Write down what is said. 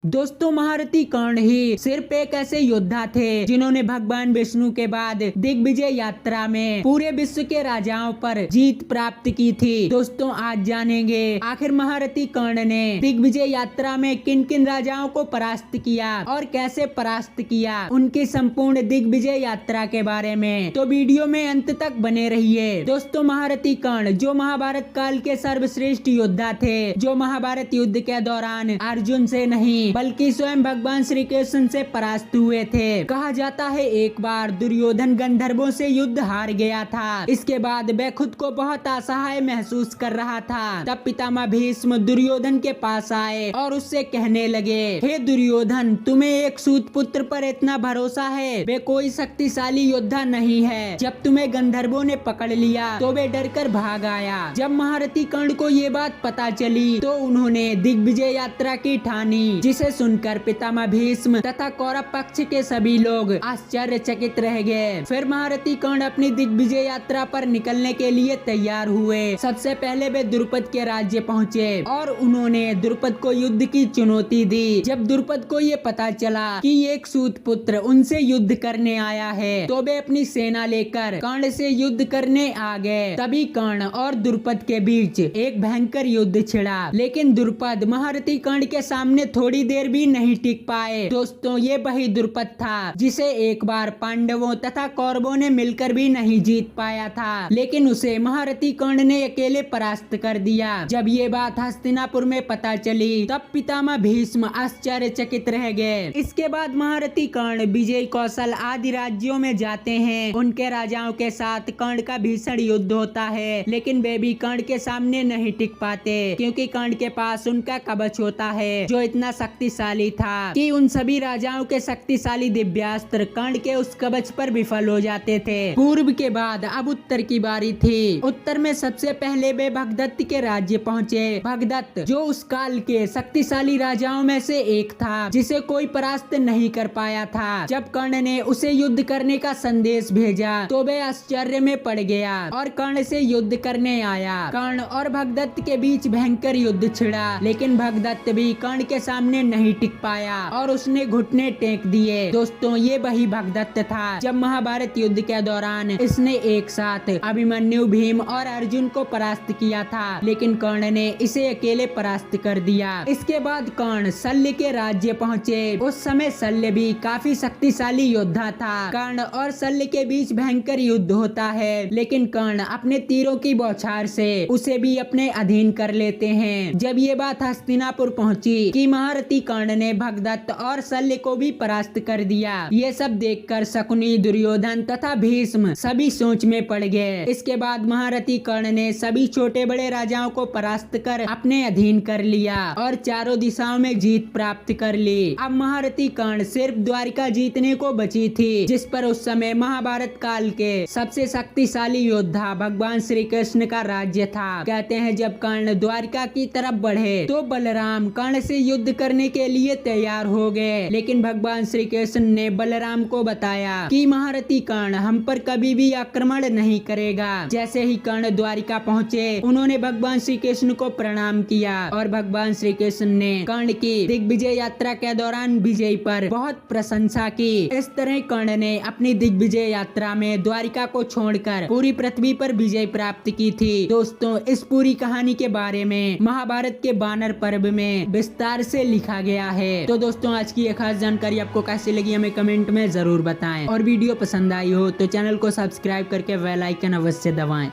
दोस्तों, महारथी कर्ण ही सिर्फ एक ऐसे योद्धा थे जिन्होंने भगवान विष्णु के बाद दिग्विजय यात्रा में पूरे विश्व के राजाओं पर जीत प्राप्त की थी। दोस्तों, आज जानेंगे आखिर महारथी कर्ण ने दिग्विजय यात्रा में किन किन राजाओं को परास्त किया और कैसे परास्त किया, उनकी संपूर्ण दिग्विजय यात्रा के बारे में। तो वीडियो में अंत तक बने रहिए। दोस्तों, महारथी कर्ण जो महाभारत काल के सर्वश्रेष्ठ योद्धा थे, जो महाभारत युद्ध के दौरान अर्जुन से नहीं बल्कि स्वयं भगवान श्री कृष्ण से परास्त हुए थे। कहा जाता है एक बार दुर्योधन गंधर्वों से युद्ध हार गया था। इसके बाद वह खुद को बहुत असहाय महसूस कर रहा था। तब पितामह भीष्म दुर्योधन के पास आए और उससे कहने लगे, हे दुर्योधन, तुम्हें एक सूत पुत्र पर इतना भरोसा है? वे कोई शक्तिशाली योद्धा नहीं है। जब तुम्हें गंधर्वों ने पकड़ लिया तो वे डरकर भाग आया। जब महारथी कर्ण को ये बात पता चली तो उन्होंने दिग्विजय यात्रा की ठानी, जिसे सुनकर पितामह भीष्म तथा कौरव पक्ष के सभी लोग आश्चर्यचकित रह गए। फिर महारथी कर्ण अपनी दिग्विजय यात्रा पर निकलने के लिए तैयार हुए। सबसे पहले वे द्रुपद के राज्य पहुँचे और उन्होंने द्रुपद को युद्ध की चुनौती दी। जब द्रुपद को ये पता चला कि एक सूत पुत्र उनसे युद्ध करने आया है तो वे अपनी सेना लेकर कर्ण से युद्ध करने आ गए। तभी कर्ण और द्रुपद के बीच एक भयंकर युद्ध छिड़ा, लेकिन द्रुपद महारथी कर्ण के सामने थोड़ी देर भी नहीं टिक पाए। दोस्तों, ये वही द्रुपद था जिसे एक बार पांडवों तथा कौरवों ने मिलकर भी नहीं जीत पाया था, लेकिन उसे महारथी कर्ण ने अकेले परास्त कर दिया। जब ये बात हस्तिनापुर में पता चली तब पितामह भीष्म आश्चर्यचकित रह गए। इसके बाद महारथी कर्ण विजय, कौशल आदि राज्यों में जाते हैं। उनके राजाओं के साथ कर्ण का भीषण युद्ध होता है, लेकिन वे भी कर्ण के सामने नहीं टिक पाते, क्योंकि कर्ण के पास उनका कवच होता है जो इतना शक्तिशाली था कि उन सभी राजाओं के शक्तिशाली दिव्यास्त्र कर्ण के उस कवच पर विफल हो जाते थे। पूर्व के बाद अब उत्तर की बारी थी। उत्तर में सबसे पहले वे भगदत्त के राज्य पहुँचे। भगदत्त जो उस काल के शक्तिशाली राजाओं में से एक था, जिसे कोई परास्त नहीं कर पाया था। जब कर्ण ने उसे युद्ध करने का संदेश भेजा तो वे आश्चर्य में पड़ गया और कर्ण से युद्ध करने आया। कर्ण और भगदत्त के बीच भयंकर युद्ध छिड़ा, लेकिन भगदत्त भी कर्ण के सामने नहीं टिक पाया और उसने घुटने टेक दिए। दोस्तों, ये वही भगदत्त था जब महाभारत युद्ध के दौरान इसने एक साथ अभिमन्यु, भीम और अर्जुन को परास्त किया था, लेकिन कर्ण ने इसे अकेले परास्त कर दिया। इसके बाद कर्ण शल्य के राज्य पहुँचे। उस समय शल्य भी काफी शक्तिशाली योद्धा था। कर्ण और शल्य के बीच भयंकर युद्ध होता है, लेकिन कर्ण अपने तीरों की बौछार से उसे भी अपने अधीन कर लेते हैं। जब ये बात हस्तिनापुर पहुंची कि महारथी कर्ण ने भगदत्त और शल्य को भी परास्त कर दिया, ये सब देखकर शकुनी, दुर्योधन तथा भीष्म सभी सोच में पड़ गए। इसके बाद महारथी कर्ण ने सभी छोटे बड़े राजाओं को परास्त कर अपने अधीन कर लिया और चारों दिशाओं में जीत प्राप्त कर ली। अब महारथी कर्ण सिर्फ द्वारिका जीतने को बची थी, जिस पर उस समय महाभारत काल के सबसे शक्तिशाली योद्धा भगवान श्री कृष्ण का राज्य था। कहते हैं जब कर्ण द्वारिका की तरफ बढ़े तो बलराम कर्ण से युद्ध करने के लिए तैयार हो गए, लेकिन भगवान श्री कृष्ण ने बलराम को बताया कि महारथी कर्ण हम पर कभी भी आक्रमण नहीं करेगा। जैसे ही कर्ण द्वारिका पहुँचे, उन्होंने भगवान श्री कृष्ण को प्रणाम किया और भगवान श्री कृष्ण ने कर्ण की दिग्विजय यात्रा के दौरान विजय पर बहुत प्रशंसा की। इस तरह कर्ण ने अपनी दिग्विजय यात्रा में द्वारिका को छोड़कर पूरी पृथ्वी पर विजय प्राप्त की थी। दोस्तों, इस पूरी कहानी के बारे में महाभारत के वानर पर्व में विस्तार से लिखा गया है। तो दोस्तों, आज की ये खास जानकारी आपको कैसी लगी हमें कमेंट में जरूर बताएं, और वीडियो पसंद आई हो तो चैनल को सब्सक्राइब करके बेल आइकन अवश्य दबाएं।